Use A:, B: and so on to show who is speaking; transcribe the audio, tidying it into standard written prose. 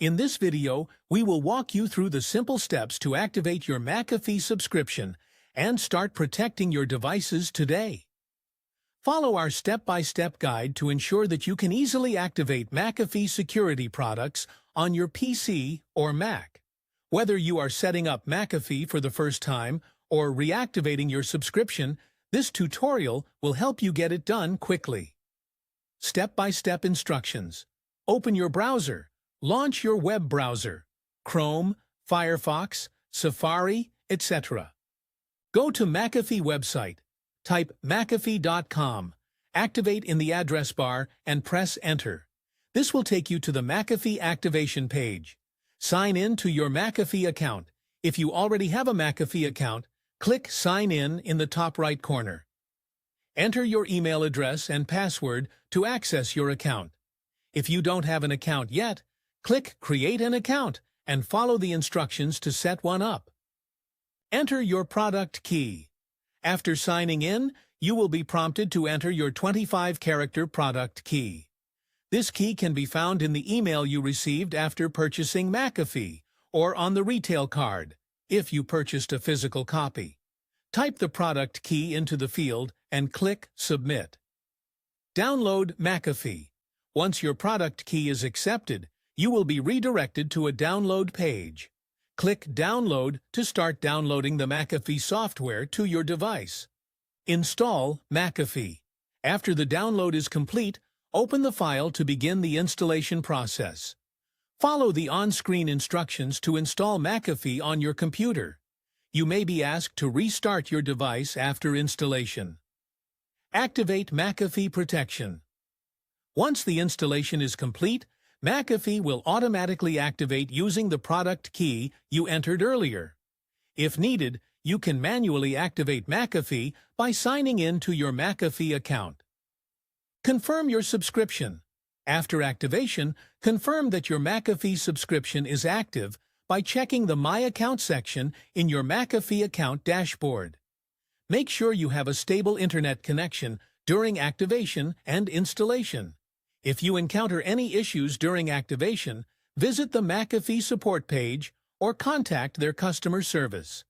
A: In this video, we will walk you through the simple steps to activate your McAfee subscription and start protecting your devices today. Follow our step-by-step guide to ensure that you can easily activate McAfee security products on your PC or Mac. Whether you are setting up McAfee for the first time or reactivating your subscription, this tutorial will help you get it done quickly. Step-by-step instructions. Open your browser. Launch your web browser, Chrome, Firefox, Safari, etc. Go to McAfee website. Type McAfee.com, activate in the address bar, and press Enter. This will take you to the McAfee activation page. Sign in to your McAfee account. If you already have a McAfee account, click Sign in the top right corner. Enter your email address and password to access your account. If you don't have an account yet, click Create an account and follow the instructions to set one up. Enter your product key. After signing in, you will be prompted to enter your 25-character product key. This key can be found in the email you received after purchasing McAfee or on the retail card, if you purchased a physical copy. Type the product key into the field and click Submit. Download McAfee. Once your product key is accepted, you will be redirected to a download page. Click Download to start downloading the McAfee software to your device. Install McAfee. After the download is complete, open the file to begin the installation process. Follow the on-screen instructions to install McAfee on your computer. You may be asked to restart your device after installation. Activate McAfee protection. Once the installation is complete, McAfee will automatically activate using the product key you entered earlier. If needed, you can manually activate McAfee by signing in to your McAfee account. Confirm your subscription. After activation, confirm that your McAfee subscription is active by checking the My Account section in your McAfee account dashboard. Make sure you have a stable internet connection during activation and installation. If you encounter any issues during activation, visit the McAfee support page or contact their customer service.